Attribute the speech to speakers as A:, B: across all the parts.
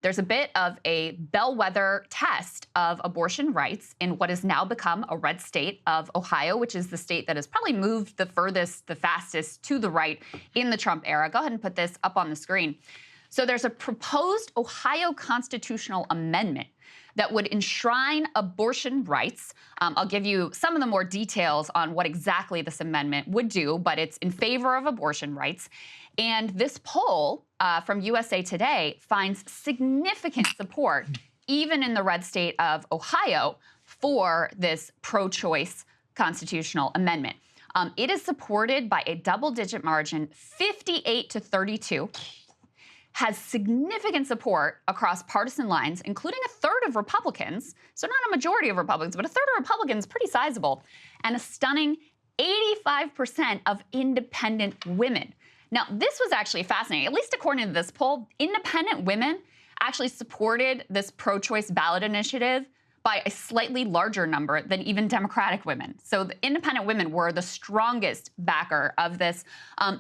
A: there's a bit of a bellwether test of abortion rights in what has now become a red state of Ohio, which is the state that has probably moved the furthest, the fastest to the right in the Trump era. Go ahead and put this up on the screen. So there's a proposed Ohio constitutional amendment that would enshrine abortion rights. I'll give you some of the more details on what exactly this amendment would do, but it's in favor of abortion rights. And this poll from USA Today finds significant support, even in the red state of Ohio, for this pro-choice constitutional amendment. It is supported by a double-digit margin, 58 to 32. Has significant support across partisan lines, including a third of Republicans, so not a majority of Republicans, but a third of Republicans, pretty sizable, and a stunning 85% of independent women. Now, this was actually fascinating. At least according to this poll, independent women actually supported this pro-choice ballot initiative by a slightly larger number than even Democratic women. So the independent women were the strongest backer of this.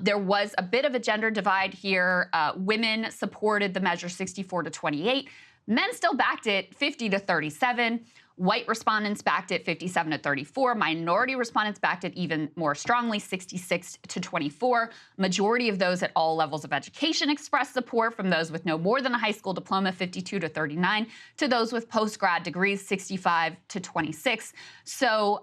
A: There was a bit of a gender divide here. Women supported the measure 64 to 28. Men still backed it 50 to 37. White respondents backed it 57 to 34. Minority respondents backed it even more strongly, 66 to 24. Majority of those at all levels of education expressed support, from those with no more than a high school diploma, 52 to 39, to those with post-grad degrees, 65 to 26. So,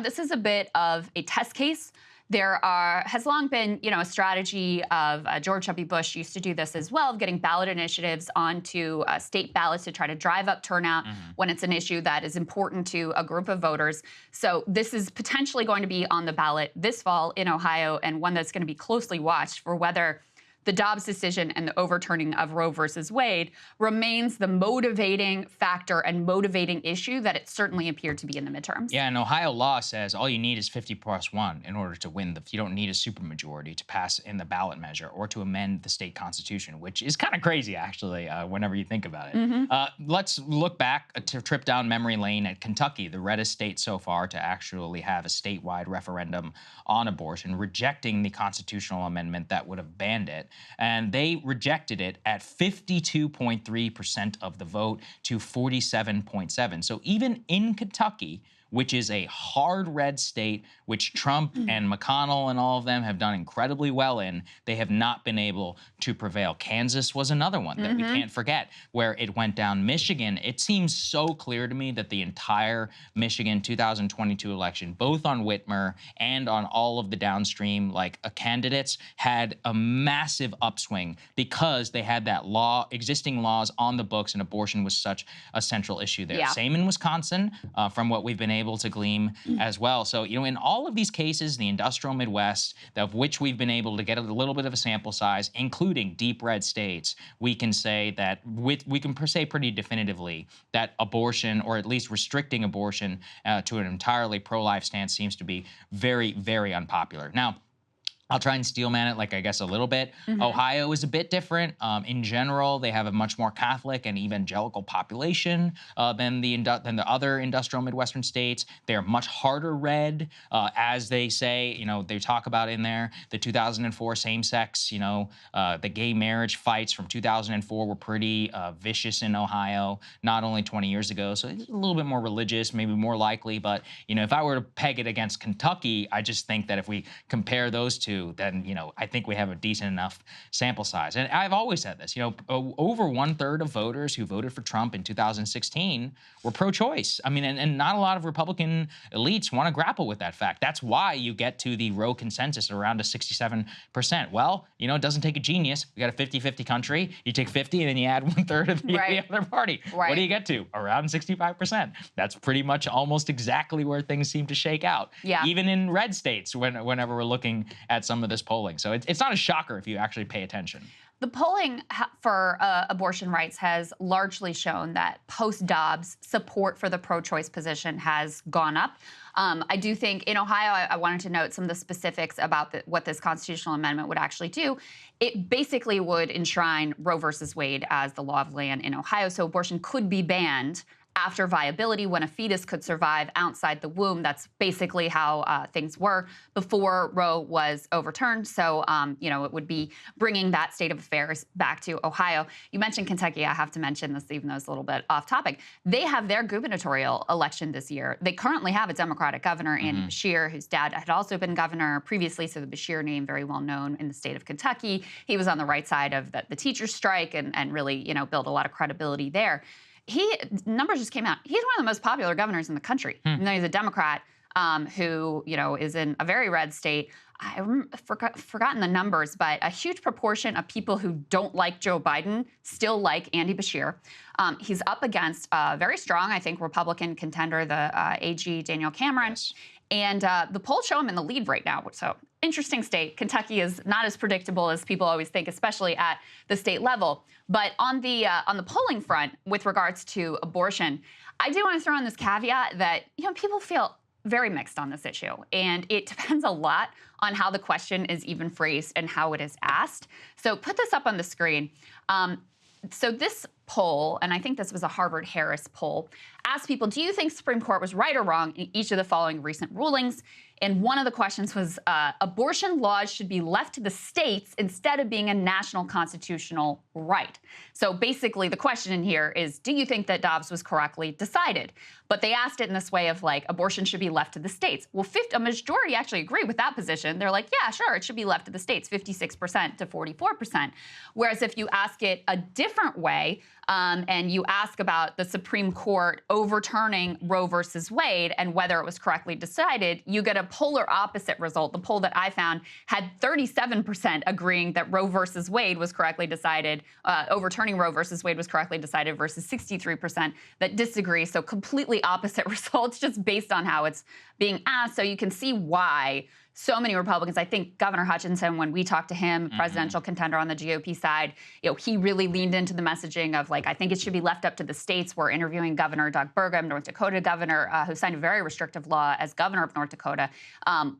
A: this is a bit of a test case. There has long been, a strategy of George W. Bush used to do this as well, of getting ballot initiatives onto state ballots to try to drive up turnout when it's an issue that is important to a group of voters. So this is potentially going to be on the ballot this fall in Ohio, and one that's going to be closely watched for whether the Dobbs decision and the overturning of Roe versus Wade remains the motivating factor and motivating issue that it certainly appeared to be in the midterms.
B: Yeah, and Ohio law says all you need is 50+1 in order to win. You don't need a supermajority to pass in the ballot measure or to amend the state constitution, which is kind of crazy, actually, whenever you think about it. Let's look back, a trip down memory lane at Kentucky, the reddest state so far to actually have a statewide referendum on abortion, rejecting the constitutional amendment that would have banned it. And they rejected it at 52.3% of the vote to 47.7%. So even in Kentucky, which is a hard red state, which Trump and McConnell and all of them have done incredibly well in, they have not been able to prevail. Kansas was another one that we can't forget, where it went down. Michigan, it seems so clear to me that the entire Michigan 2022 election, both on Whitmer and on all of the downstream candidates, had a massive upswing because they had that existing laws on the books, and abortion was such a central issue there.
A: Yeah.
B: Same in Wisconsin, from what we've been able to glean as well. So, in all of these cases, the industrial Midwest, of which we've been able to get a little bit of a sample size, including deep red states, we can say that we can say pretty definitively that abortion, or at least restricting abortion to an entirely pro-life stance, seems to be very, very unpopular. Now, I'll try and steelman it, I guess, a little bit. Ohio is a bit different. In general, they have a much more Catholic and evangelical population than the other industrial Midwestern states. They're much harder red, as they say. They talk about in there the 2004 same-sex, the gay marriage fights from 2004 were pretty vicious in Ohio, not only 20 years ago. So it's a little bit more religious, maybe more likely. But, if I were to peg it against Kentucky, I just think that if we compare those two, then, I think we have a decent enough sample size. And I've always said this, over 1/3 of voters who voted for Trump in 2016 were pro-choice. I mean, and not a lot of Republican elites want to grapple with that fact. That's why you get to the Roe consensus around a 67%. Well, it doesn't take a genius. We got a 50-50 country. You take 50 and then you add 1/3 of the other party. What do you get to? Around 65%. That's pretty much almost exactly where things seem to shake out.
A: Yeah.
B: Even in red states, whenever we're looking at some of this polling. So it's not a shocker if you actually pay attention.
A: The polling for abortion rights has largely shown that post-Dobbs, support for the pro-choice position has gone up. I do think in Ohio, I wanted to note some of the specifics about what this constitutional amendment would actually do. It basically would enshrine Roe versus Wade as the law of the land in Ohio, so abortion could be banned after viability, when a fetus could survive outside the womb. That's basically how things were before Roe was overturned. So, it would be bringing that state of affairs back to Ohio. You mentioned Kentucky. I have to mention this, even though it's a little bit off topic. They have their gubernatorial election this year. They currently have a Democratic governor, Andy Beshear, whose dad had also been governor previously. So the Beshear name, very well known in the state of Kentucky. He was on the right side of the teachers' strike and really, built a lot of credibility there. Numbers just came out. He's one of the most popular governors in the country. Even though he's a Democrat who, is in a very red state. I've forgotten the numbers, but a huge proportion of people who don't like Joe Biden still like Andy Beshear. He's up against a very strong, I think, Republican contender, the AG Daniel Cameron.
B: Yes.
A: And the polls show him in the lead right now. So interesting state. Kentucky is not as predictable as people always think, especially at the state level. But on the polling front, with regards to abortion, I do want to throw in this caveat that people feel very mixed on this issue, and it depends a lot on how the question is even phrased and how it is asked. So put this up on the screen. So this poll, and I think this was a Harvard-Harris poll, asked people, do you think Supreme Court was right or wrong in each of the following recent rulings? And one of the questions was, abortion laws should be left to the states instead of being a national constitutional right. So basically the question in here is, do you think that Dobbs was correctly decided? But they asked it in this way of abortion should be left to the states. Well, a majority actually agree with that position. They're like, yeah, sure, it should be left to the states, 56% to 44%. Whereas if you ask it a different way, and you ask about the Supreme Court overturning Roe versus Wade and whether it was correctly decided, you get a polar opposite result. The poll that I found had 37% agreeing that Roe versus Wade was correctly decided, overturning Roe versus Wade was correctly decided, versus 63% that disagree. So completely opposite results just based on how it's being asked. So you can see why so many Republicans, I think Governor Hutchinson, when we talked to him, presidential contender on the GOP side, he really leaned into the messaging of I think it should be left up to the states. We're interviewing Governor Doug Burgum, North Dakota governor, who signed a very restrictive law as governor of North Dakota. And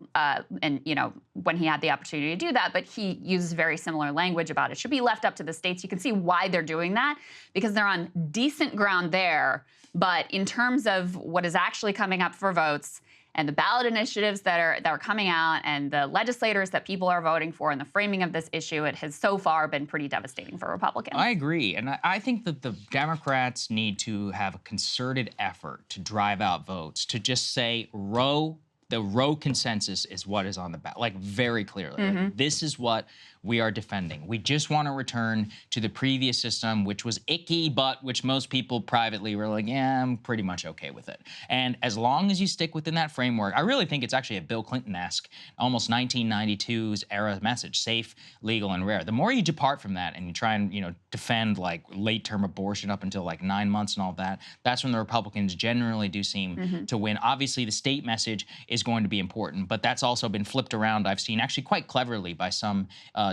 A: when he had the opportunity to do that, but he uses very similar language about it should be left up to the states. You can see why they're doing that, because they're on decent ground there. But in terms of what is actually coming up for votes, and the ballot initiatives that are coming out and the legislators that people are voting for and the framing of this issue, it has so far been pretty devastating for Republicans.
B: I agree. And I think that the Democrats need to have a concerted effort to drive out votes, to just say the Roe consensus is what is on the ballot, very clearly. This is what we are defending. We just want to return to the previous system, which was icky, but which most people privately were like, yeah, I'm pretty much okay with it. And as long as you stick within that framework, I really think it's actually a Bill Clinton-esque, almost 1992's era message, safe, legal, and rare. The more you depart from that and you try and, defend late-term abortion up until 9 months and all that, that's when the Republicans generally do seem to win. Obviously, the state message is going to be important, but that's also been flipped around, I've seen, actually quite cleverly by some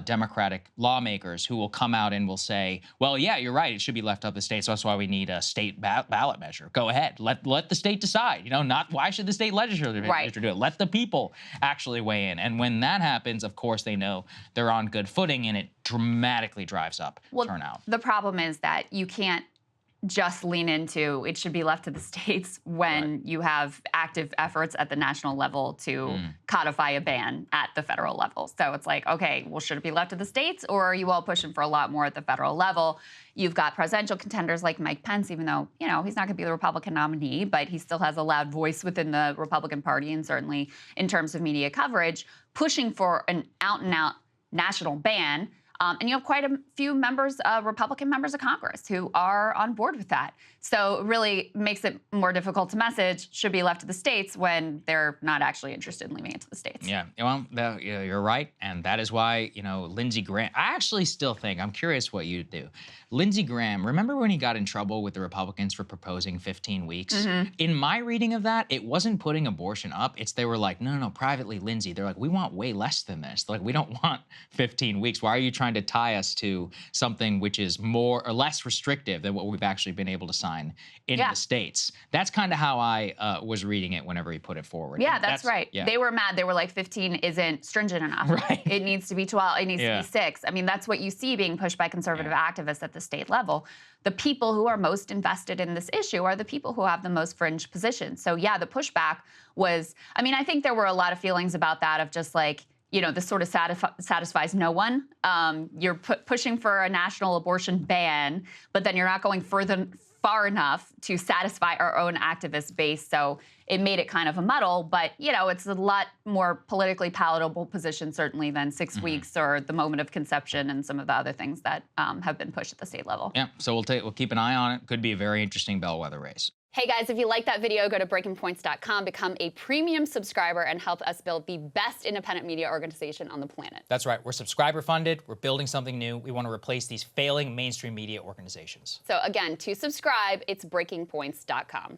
B: Democratic lawmakers who will come out and will say, well, yeah, you're right, it should be left up to the states, so that's why we need a state ballot measure. Go ahead, let the state decide. Not why should the state legislature do it? Let the people actually weigh in. And when that happens, of course, they know they're on good footing, and it dramatically drives up turnout.
A: The problem is that you can't just lean into it should be left to the states when you have active efforts at the national level to codify a ban at the federal level. So it's okay, well, should it be left to the states, or are you all pushing for a lot more at the federal level? You've got presidential contenders like Mike Pence, even though, he's not going to be the Republican nominee, but he still has a loud voice within the Republican Party, and certainly in terms of media coverage, pushing for an out-and-out national ban. And you have quite a few Republican members of Congress who are on board with that. So it really makes it more difficult to message should be left to the states when they're not actually interested in leaving it to the states.
B: Yeah, well, you're right. And that is why, Lindsey Graham, I actually still think, I'm curious what you do. Lindsey Graham, remember when he got in trouble with the Republicans for proposing 15 weeks? In my reading of that, it wasn't putting abortion up. They were like, no, privately, Lindsey. They're like, we want way less than this. We don't want 15 weeks. Why are you trying trying to tie us to something which is more or less restrictive than what we've actually been able to sign in the states. That's kind of how I was reading it whenever he put it forward.
A: Yeah, that's right.
B: Yeah.
A: They were mad. They were like, 15 isn't stringent enough.
B: Right.
A: It needs to be 12. It needs to be 6. I mean, that's what you see being pushed by conservative activists at the state level. The people who are most invested in this issue are the people who have the most fringe positions. So yeah, the pushback was, I mean, I think there were a lot of feelings about that of just like, you know, this sort of satisfies no one. You're pushing for a national abortion ban, but then you're not going far enough to satisfy our own activist base. So it made it kind of a muddle, but you know, it's a lot more politically palatable position certainly than 6 weeks or the moment of conception and some of the other things that have been pushed at the state level.
B: Yeah, so we'll keep an eye on it. Could be a very interesting bellwether race.
A: Hey guys, if you like that video, go to breakingpoints.com, become a premium subscriber, and help us build the best independent media organization on the planet.
C: That's right. We're subscriber funded. We're building something new. We want to replace these failing mainstream media organizations.
A: So again, to subscribe, it's breakingpoints.com.